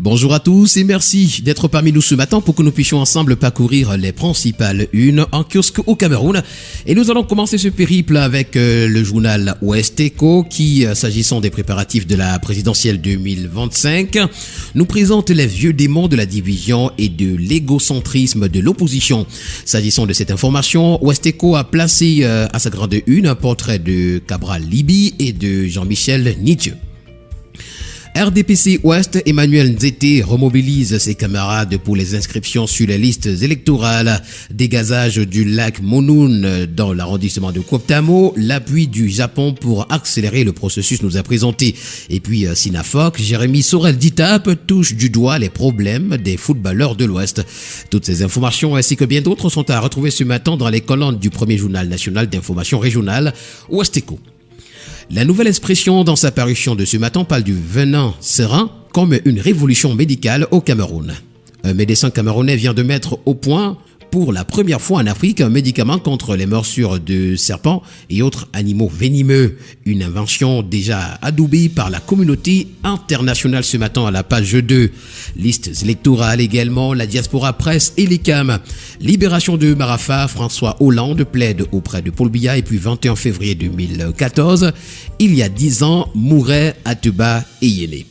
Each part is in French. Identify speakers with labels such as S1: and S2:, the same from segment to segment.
S1: Bonjour à tous et merci d'être parmi nous ce matin pour que nous puissions ensemble parcourir les principales unes en kiosque au Cameroun. Et nous allons commencer ce périple avec le journal Ouest Echo qui, s'agissant des préparatifs de la présidentielle 2025, nous présente les vieux démons de la division et de l'égocentrisme de l'opposition. S'agissant de cette information, Ouest Echo a placé à sa grande une un portrait de Cabral Libi et de Jean-Michel Nietzsche. RDPC Ouest, Emmanuel Nzete remobilise ses camarades pour les inscriptions sur les listes électorales. Dégazage du lac Monoun dans l'arrondissement de Kwoptamo. L'appui du Japon pour accélérer le processus nous a présenté. Et puis Sinafoc, Jérémy Sorel-Ditap touche du doigt les problèmes des footballeurs de l'Ouest. Toutes ces informations ainsi que bien d'autres sont à retrouver ce matin dans les colonnes du premier journal national d'information régionale, Ouest Echo. La nouvelle expression dans sa parution de ce matin parle du venin serein comme une révolution médicale au Cameroun. Un médecin camerounais vient de mettre au point pour la première fois en Afrique un médicament contre les morsures de serpents et autres animaux venimeux. Une invention déjà adoubée par la communauté internationale ce matin à la page 2. Listes électorales également, la diaspora presse et les CAM. Libération de Marafa, François Hollande plaide auprès de Paul Biya et puis 21 février 2014. Il y a 10 ans, mouraient Atuba et Yéné.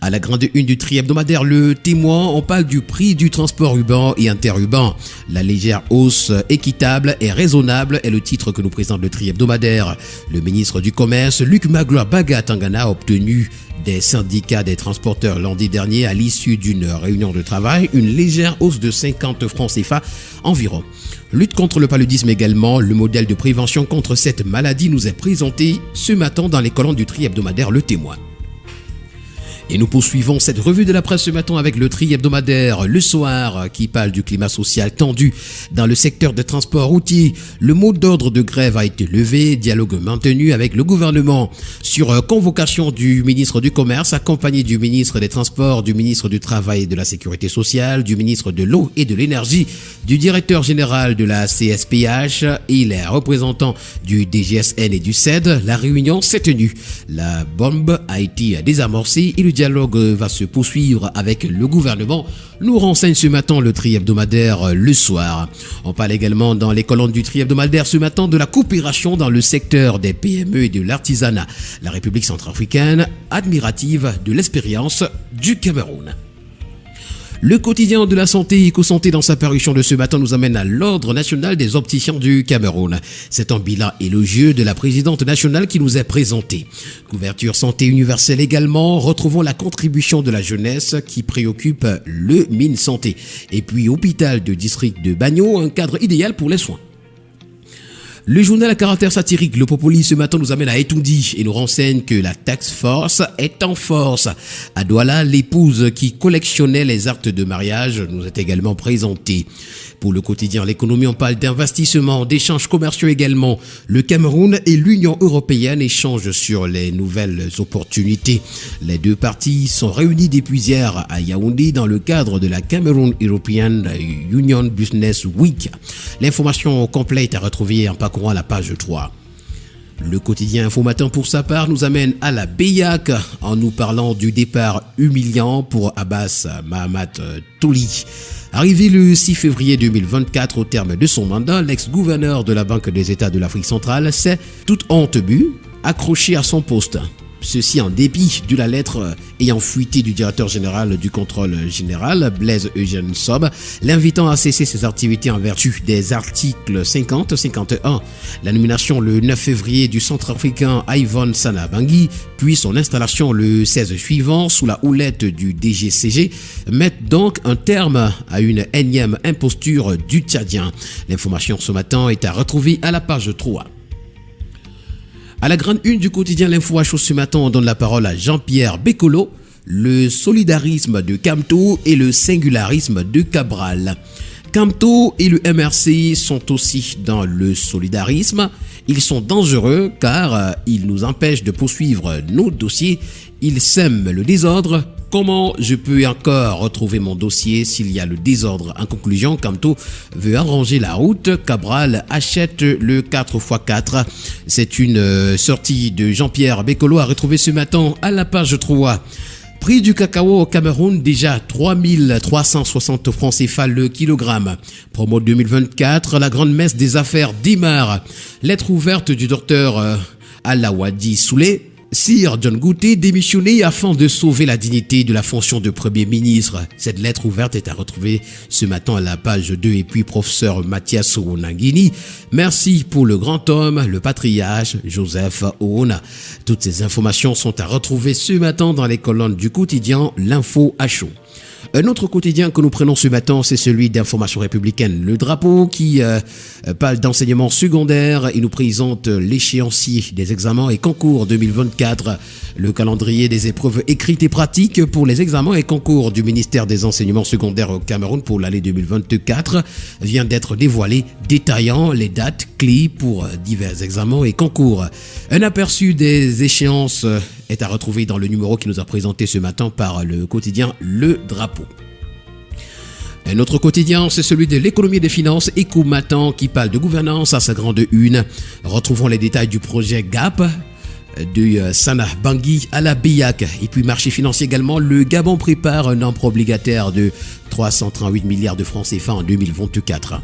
S1: À la grande une du tri-hebdomadaire Le Témoin, on parle du prix du transport urbain et interurbain. La légère hausse équitable et raisonnable est le titre que nous présente le tri-hebdomadaire. Le ministre du Commerce, Luc Magloire Baga-Tangana, a obtenu des syndicats des transporteurs lundi dernier à l'issue d'une réunion de travail une légère hausse de 50 francs CFA environ. Lutte contre le paludisme également, le modèle de prévention contre cette maladie nous est présenté ce matin dans les colonnes du tri-hebdomadaire Le Témoin. Et nous poursuivons cette revue de la presse ce matin avec le tri hebdomadaire Le Soir qui parle du climat social tendu dans le secteur des transports routiers. Le mot d'ordre de grève a été levé, dialogue maintenu avec le gouvernement sur convocation du ministre du Commerce accompagné du ministre des Transports, du ministre du Travail et de la Sécurité sociale, du ministre de l'Eau et de l'Énergie, du directeur général de la CSPH et les représentants du DGSN et du CED. La réunion s'est tenue. La bombe a été désamorcée et le dialogue va se poursuivre avec le gouvernement, nous renseigne ce matin le tri hebdomadaire Le Soir. On parle également dans les colonnes du tri hebdomadaire ce matin de la coopération dans le secteur des PME et de l'artisanat. La République centrafricaine, admirative de l'expérience du Cameroun. Le quotidien de la santé et éco-santé dans sa parution de ce matin nous amène à l'Ordre national des opticiens du Cameroun. C'est un bilan élogieux de la présidente nationale qui nous est présenté. Couverture santé universelle également, retrouvons la contribution de la jeunesse qui préoccupe le Mine Santé. Et puis hôpital de district de Bagno, un cadre idéal pour les soins. Le journal à caractère satirique, Le Popoli, ce matin nous amène à Etoundi et nous renseigne que la task force est en force. À Douala, l'épouse qui collectionnait les actes de mariage nous est également présentée. Pour le quotidien L'économie, on parle d'investissement, d'échanges commerciaux également. Le Cameroun et l'Union européenne échangent sur les nouvelles opportunités. Les deux parties sont réunies depuis hier à Yaoundé dans le cadre de la Cameroon European Union Business Week. L'information complète à retrouver en parcourant la page 3. Le quotidien Info Matin pour sa part nous amène à la Beyac en nous parlant du départ humiliant pour Abbas Mahamat Toli. Arrivé le 6 février 2024 au terme de son mandat, l'ex-gouverneur de la Banque des États de l'Afrique centrale s'est, toute honte bue, accroché à son poste. Ceci en dépit de la lettre ayant fuité du directeur général du contrôle général, Blaise Eugène Sob, l'invitant à cesser ses activités en vertu des articles 50-51. La nomination le 9 février du centrafricain Yvonne Sana Bangui, puis son installation le 16 suivant sous la houlette du DGCG, mettent donc un terme à une énième imposture du Tchadien. L'information ce matin est à retrouver à la page 3. À la grande une du quotidien L'Info à chaud ce matin, on donne la parole à Jean-Pierre Bekolo, le solidarisme de Camto et le singularisme de Cabral. Camto et le MRC sont aussi dans le solidarisme. Ils sont dangereux car ils nous empêchent de poursuivre nos dossiers. Ils sèment le désordre. Comment je peux encore retrouver mon dossier s'il y a le désordre? En conclusion, Camto veut arranger la route. Cabral achète le 4x4. C'est une sortie de Jean-Pierre Bekolo à retrouver ce matin à la page 3. Prix du cacao au Cameroun, déjà 3360 francs CFA le kilogramme. Promo 2024, la grande messe des affaires démarre. Lettre ouverte du docteur Alawadi Soulé. Sir John Gouté démissionné afin de sauver la dignité de la fonction de Premier ministre. Cette lettre ouverte est à retrouver ce matin à la page 2. Et puis professeur Mathias Ounangini, merci pour le grand homme, le patriarche Joseph Ouna. Toutes ces informations sont à retrouver ce matin dans les colonnes du quotidien L'Info à chaud. Un autre quotidien que nous prenons ce matin, c'est celui d'Information républicaine. Le Drapeau qui parle d'enseignement secondaire. Il nous présente l'échéancier des examens et concours 2024. Le calendrier des épreuves écrites et pratiques pour les examens et concours du ministère des enseignements secondaires au Cameroun pour l'année 2024 vient d'être dévoilé, détaillant les dates clés pour divers examens et concours. Un aperçu des échéances est à retrouver dans le numéro qui nous a présenté ce matin par le quotidien Le Drapeau. Un autre quotidien, c'est celui de l'économie et des finances, Éco-Matin, qui parle de gouvernance à sa grande une. Retrouvons les détails du projet GAP, du Sana Bangui à la Biac. Et puis marché financier également, le Gabon prépare un emprunt obligataire de 338 milliards de francs CFA en 2024.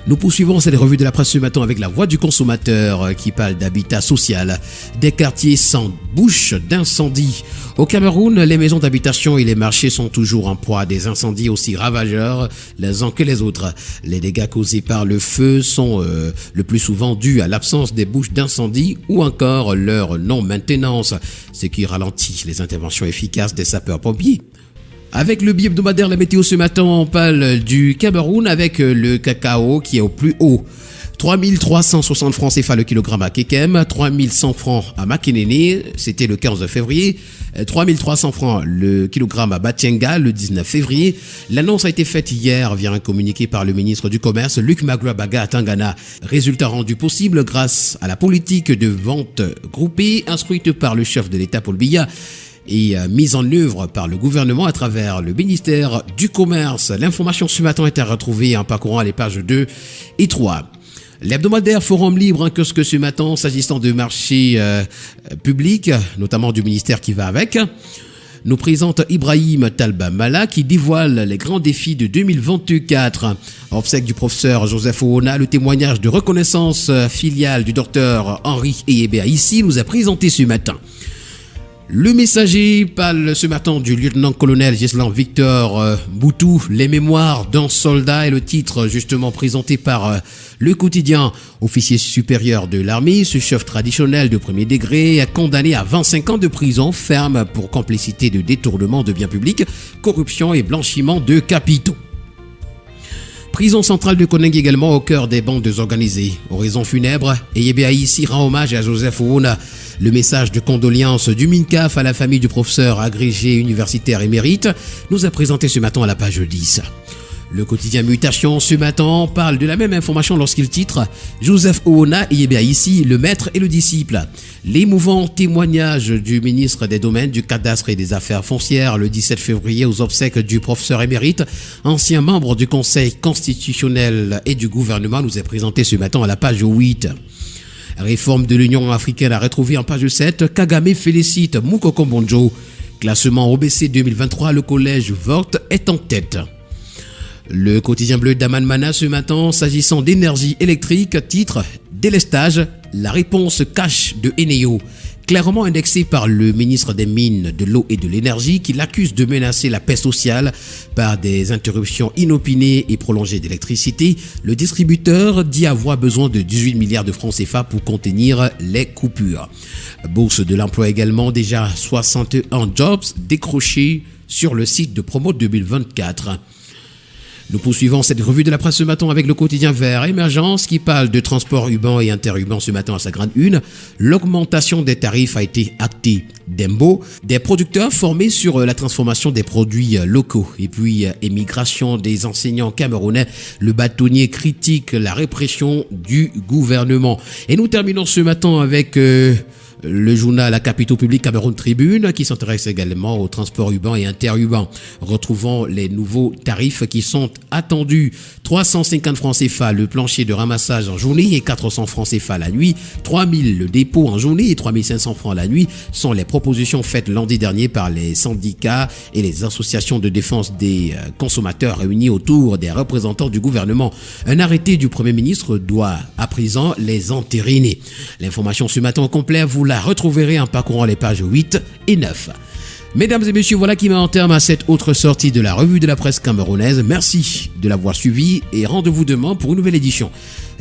S1: Nous poursuivons cette revue de la presse ce matin avec la voix du consommateur qui parle d'habitat social, des quartiers sans bouche d'incendie. Au Cameroun, les maisons d'habitation et les marchés sont toujours en proie à des incendies aussi ravageurs les uns que les autres. Les dégâts causés par le feu sont le plus souvent dus à l'absence des bouches d'incendie ou encore leur non-maintenance, ce qui ralentit les interventions efficaces des sapeurs-pompiers. Avec le bi-hebdomadaire La Météo ce matin, on parle du Cameroun avec le cacao qui est au plus haut. 3360 francs CFA le kilogramme à Kekem, 3100 francs à Makenene, c'était le 15 février, 3300 francs le kilogramme à Batienga le 19 février. L'annonce a été faite hier via un communiqué par le ministre du Commerce, Luc Magloabaga à Tangana. Résultat rendu possible grâce à la politique de vente groupée instruite par le chef de l'État Paul Biya et mise en œuvre par le gouvernement à travers le ministère du Commerce. L'information ce matin est à retrouver en parcourant les pages 2 et 3. L'hebdomadaire Forum Libre, que ce matin, s'agissant de marchés publics, notamment du ministère qui va avec, nous présente Ibrahim Talba Mala qui dévoile les grands défis de 2024. Obsèque du professeur Joseph Ouna, le témoignage de reconnaissance filiale du docteur Henri Eyébéa ici nous a présenté ce matin. Le Messager parle ce matin du lieutenant-colonel Gislan Victor Boutou, les mémoires d'un soldat, et le titre justement présenté par le quotidien. Officier supérieur de l'armée, ce chef traditionnel de premier degré est condamné à 25 ans de prison ferme pour complicité de détournement de biens publics, corruption et blanchiment de capitaux. Prison centrale de Koneng également au cœur des bandes organisées. Horizon funèbre, Eyébéa ici rend hommage à Joseph Ouna. Le message de condoléances du MINCAF à la famille du professeur agrégé universitaire émérite nous a présenté ce matin à la page 10. Le quotidien Mutation ce matin parle de la même information lorsqu'il titre Joseph Ouna Eyébéa ici, le maître et le disciple. L'émouvant témoignage du ministre des Domaines, du Cadastre et des Affaires foncières le 17 février aux obsèques du professeur émérite, ancien membre du Conseil constitutionnel et du gouvernement, nous est présenté ce matin à la page 8. Réforme de l'Union africaine à retrouver en page 7. Kagame félicite Moukoko Mbonjo. Classement OBC 2023, le collège Vogt est en tête. Le quotidien bleu d'Aman Mana ce matin, s'agissant d'énergie électrique, titre délestage, la réponse cash de Eneo. Clairement indexé par le ministre des Mines, de l'Eau et de l'Énergie qui l'accuse de menacer la paix sociale par des interruptions inopinées et prolongées d'électricité, le distributeur dit avoir besoin de 18 milliards de francs CFA pour contenir les coupures. Bourse de l'emploi également, déjà 61 jobs décrochés sur le site de promo 2024. Nous poursuivons cette revue de la presse ce matin avec le quotidien Vert Émergence qui parle de transport urbain et interurbain ce matin à sa grande une. L'augmentation des tarifs a été actée. Dembo, des producteurs formés sur la transformation des produits locaux. Et puis, émigration des enseignants camerounais. Le bâtonnier critique la répression du gouvernement. Et nous terminons ce matin avec Le journal La Capitaux Public Cameroun Tribune qui s'intéresse également au transport urbain et interurbain. Retrouvons les nouveaux tarifs qui sont attendus. 350 francs CFA le plancher de ramassage en journée et 400 francs CFA la nuit. 3000 le dépôt en journée et 3500 francs la nuit sont les propositions faites lundi dernier par les syndicats et les associations de défense des consommateurs réunis autour des représentants du gouvernement. Un arrêté du Premier ministre doit à présent les entériner. L'information ce matin au complet, vous la retrouverez en parcourant les pages 8 et 9. Mesdames et messieurs, voilà qui met en terme à cette autre sortie de la revue de la presse camerounaise. Merci de l'avoir suivi et rendez-vous demain pour une nouvelle édition.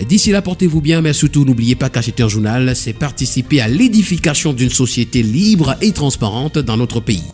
S1: D'ici là, portez-vous bien, mais surtout n'oubliez pas qu'acheter un journal, c'est participer à l'édification d'une société libre et transparente dans notre pays.